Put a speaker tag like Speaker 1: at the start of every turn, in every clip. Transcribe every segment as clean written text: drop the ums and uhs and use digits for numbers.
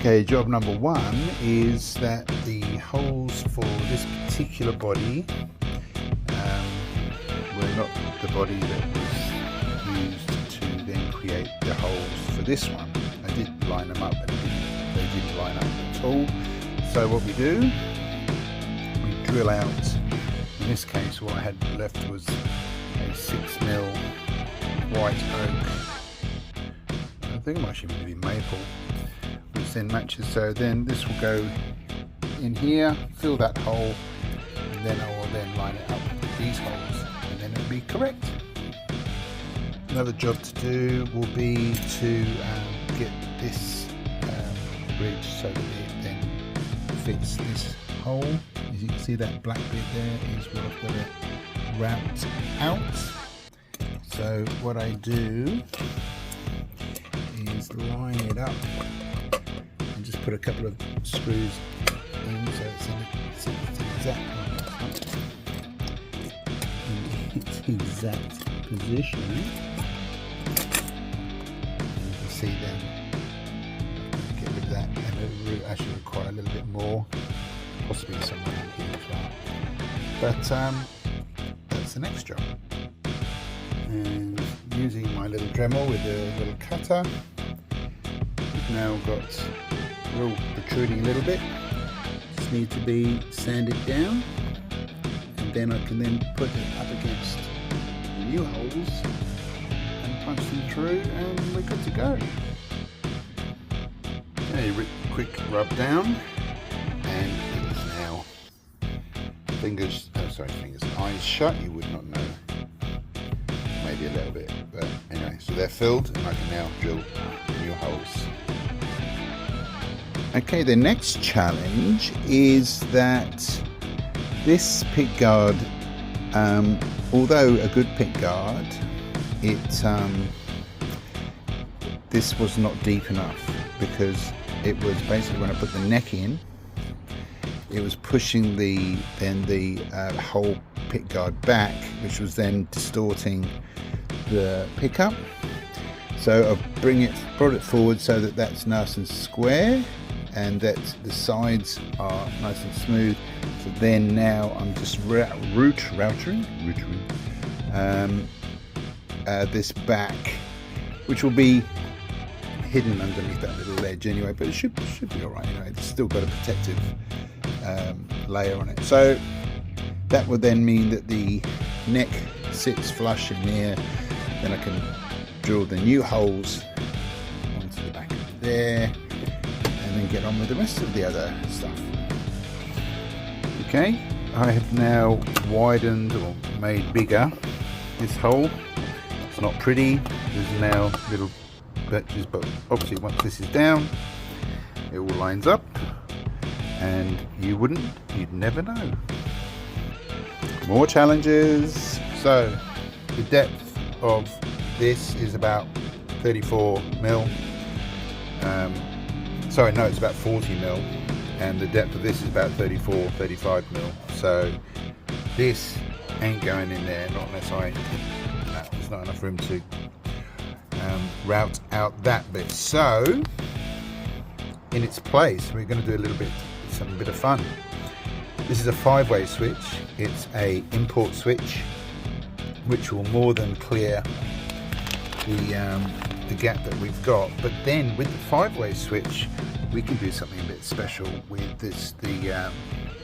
Speaker 1: Okay, job number one is that the holes for this particular body were not the body that was used to then create the holes for this one. I did line them up and they didn't line up at all. So what we do, we drill out. In this case, what I had left was a 6mm white oak. I think it might actually be maple, which then matches. So then this will go in here, fill that hole, and then I will then line it up with these holes, and then it'll be correct. Another job to do will be to get this bridge so that it then fits this hole. As you can see, that black bit there is what I've got to route out. So what I do is line it up and just put a couple of screws in so it's in its exact position. You can see then get rid of that, and it will actually require a little bit more, possibly somewhere in here as well. But that's the next job. And using my little Dremel with a little cutter, we've now got, we're all protruding a little bit, just need to be sanded down, and then I can then put it up against the new holes and punch them through, and we're good to go. Okay, quick rub down, and it is now eyes shut. You would not know, maybe a little bit, but anyway, so they're filled and I can now drill new holes. Okay, the next challenge is that this pick guard, although a good pick guard, this was not deep enough, because it was basically, when I put the neck in, it was pushing the whole pick guard back, which was then distorting the pickup. So I brought it forward so that that's nice and square, and that the sides are nice and smooth. So then now I'm just routing this back, which will be hidden underneath that little ledge anyway, but it should be all right anyway. It's still got a protective layer on it. So that would then mean that the neck sits flush in there. Then I can drill the new holes onto the back of there, and then get on with the rest of the other stuff. Okay, I have now widened or made bigger this hole. It's not pretty, there's now little patches, but obviously once this is down, it all lines up, and you'd never know. More challenges. So the depth of this is about 34mm. Sorry, no, it's about 40mm, and the depth of this is about 35mm. So this ain't going in there, not unless there's not enough room to route out that bit. So in its place, we're going to do some bit of fun. This is a 5-way switch. It's a import switch, which will more than clear the gap that we've got. But then with the 5-way switch, we can do something a bit special with this.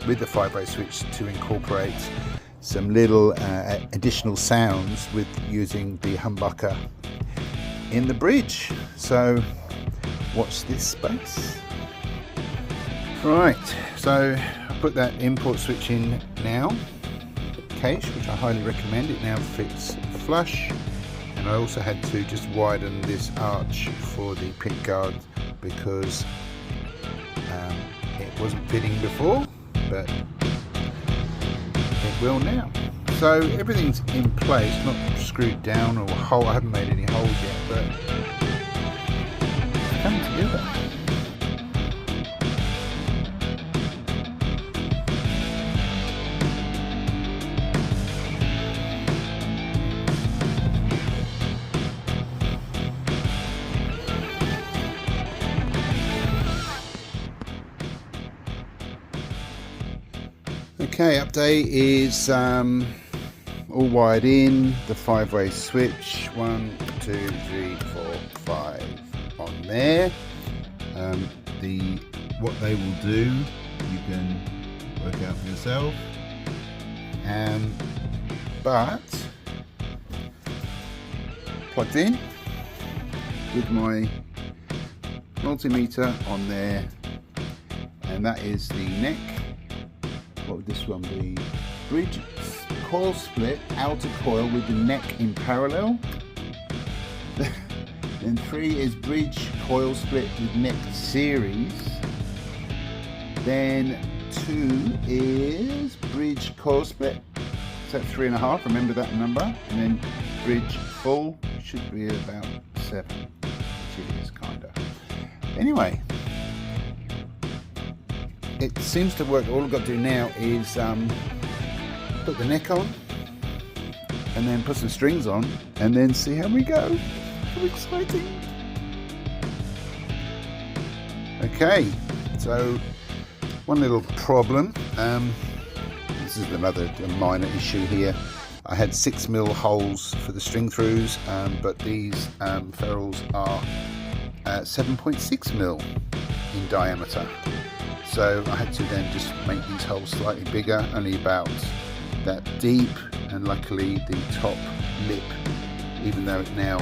Speaker 1: With the 5-way switch, to incorporate some little additional sounds with using the humbucker in the bridge. So watch this space. Right, so I put that import switch in now, case, which I highly recommend. It now fits flush, and I also had to just widen this arch for the pick guard because it wasn't fitting before, but it will now. So everything's in place, not screwed down or hole. I haven't made any holes yet, but it's coming together. Okay, update is all wired in, the 5-way switch, 1, 2, 3, 4, 5 on there. What they will do, you can work out for yourself. But plugged in with my multimeter on there, and that is the neck. What would this one be? Bridge coil split, outer coil with the neck in parallel. Then 3 is bridge coil split with neck series. Then 2 is bridge coil split. So 3.5, remember that number. And then bridge full should be about 7, which it is kinda. Anyway, it seems to work. All I've got to do now is put the neck on and then put some strings on and then see how we go. How exciting. Okay, so one little problem. This is another minor issue here. I had 6mm holes for the string throughs, but these ferrules are 7.6mm in diameter. So I had to then just make these holes slightly bigger, only about that deep, and luckily the top lip, even though it's now,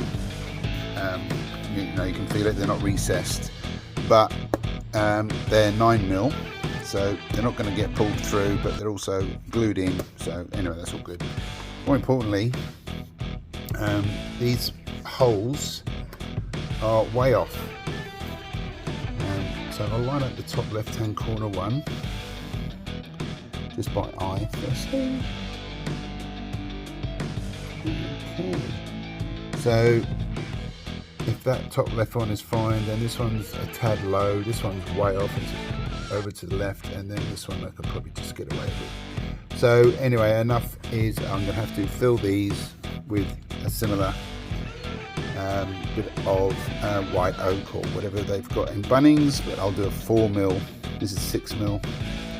Speaker 1: you can feel it, they're not recessed, but they're 9mm, so they're not going to get pulled through, but they're also glued in, so anyway, that's all good. More importantly, these holes are way off. So I'll line up the top left hand corner one just by eye firstly. Okay, so if that top left one is fine, then this one's a tad low, this one's way off, it's over to the left, and then this one I could probably just get away with. So anyway, enough is I'm going to have to fill these with a similar bit of white oak or whatever they've got in Bunnings, but I'll do a 4mm. This is 6mm.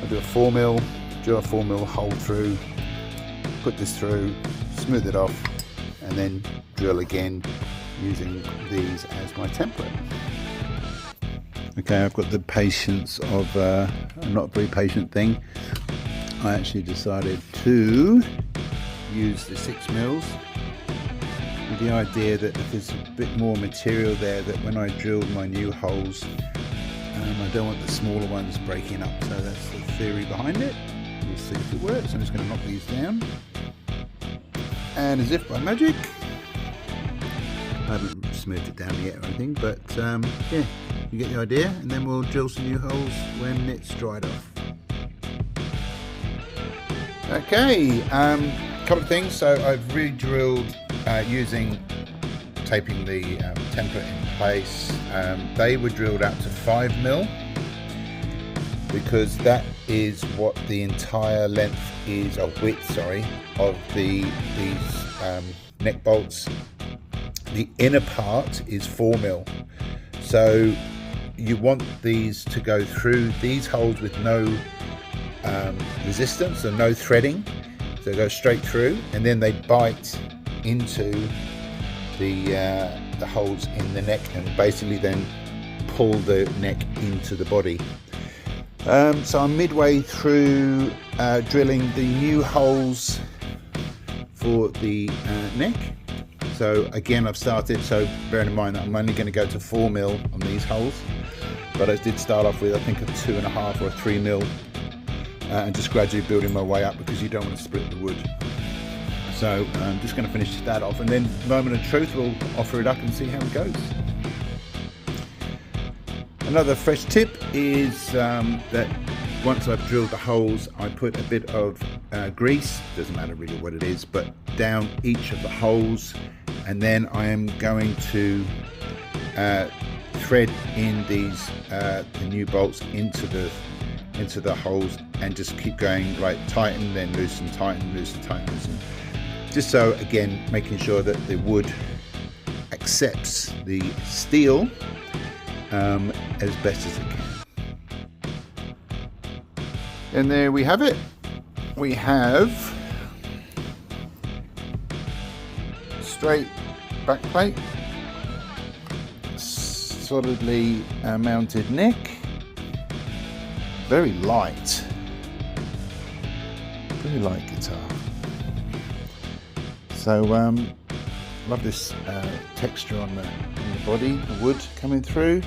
Speaker 1: I'll do a 4mm, drill a 4mm hole through, put this through, smooth it off, and then drill again using these as my template. Okay, I've got the patience of not a very patient thing. I actually decided to use the 6mm. With the idea that if there's a bit more material there, that when I drill my new holes, I don't want the smaller ones breaking up. So that's the theory behind it. We'll see if it works. I'm just going to knock these down, and as if by magic, I haven't smoothed it down yet or anything, but yeah, you get the idea. And then we'll drill some new holes when it's dried off. Okay, couple of things. So I've re-drilled taping the template in place. They were drilled out to 5mm because that is what the entire length is, or width, sorry, of these neck bolts. The inner part is 4mm. So you want these to go through these holes with no resistance or no threading. So they go straight through, and then they bite into the holes in the neck and basically then pull the neck into the body. So I'm midway through drilling the new holes for the neck. So again, I've started, so bearing in mind that I'm only going to go to 4mm on these holes, but I did start off with I think a 2.5 or a 3mm, and just gradually building my way up because you don't want to split the wood. So I'm just going to finish that off, and then moment of truth, we'll offer it up and see how it goes. Another fresh tip is that once I've drilled the holes, I put a bit of grease, doesn't matter really what it is, but down each of the holes, and then I am going to thread in these the new bolts into the holes, and just keep going, like tighten, then loosen, tighten, loosen, tighten, loosen. Just so, again, making sure that the wood accepts the steel as best as it can. And there we have it. we have straight backplate, solidly mounted neck, very light guitar. So love this texture on the body, the wood coming through.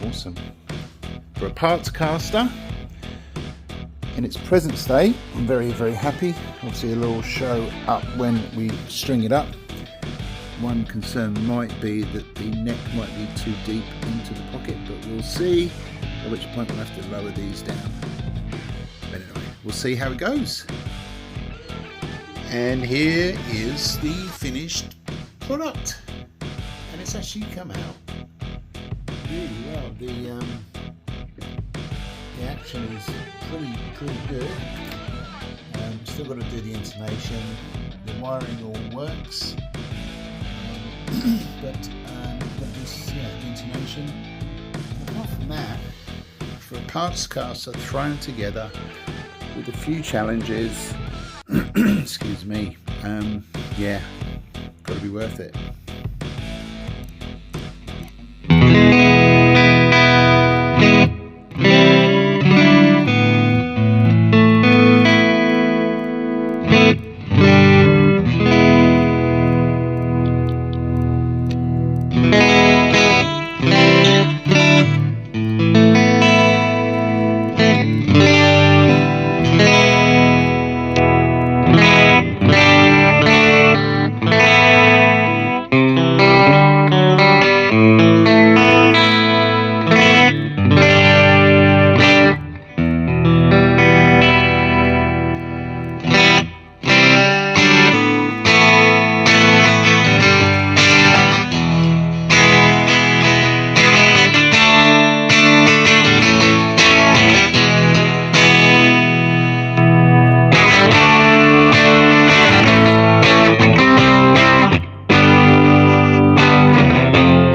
Speaker 1: Awesome. For a Partcaster in its present state, I'm very, very happy. Obviously it'll all show up when we string it up. One concern might be that the neck might be too deep into the pocket, but we'll see, at which point we'll have to lower these down. But anyway, we'll see how it goes. And here is the finished product, and it's actually come out really well. The action is pretty good. Still got to do the intonation. The wiring all works, but got this the intonation. And apart from that, for a Partcaster thrown together with a few challenges, excuse me, yeah, got to be worth it.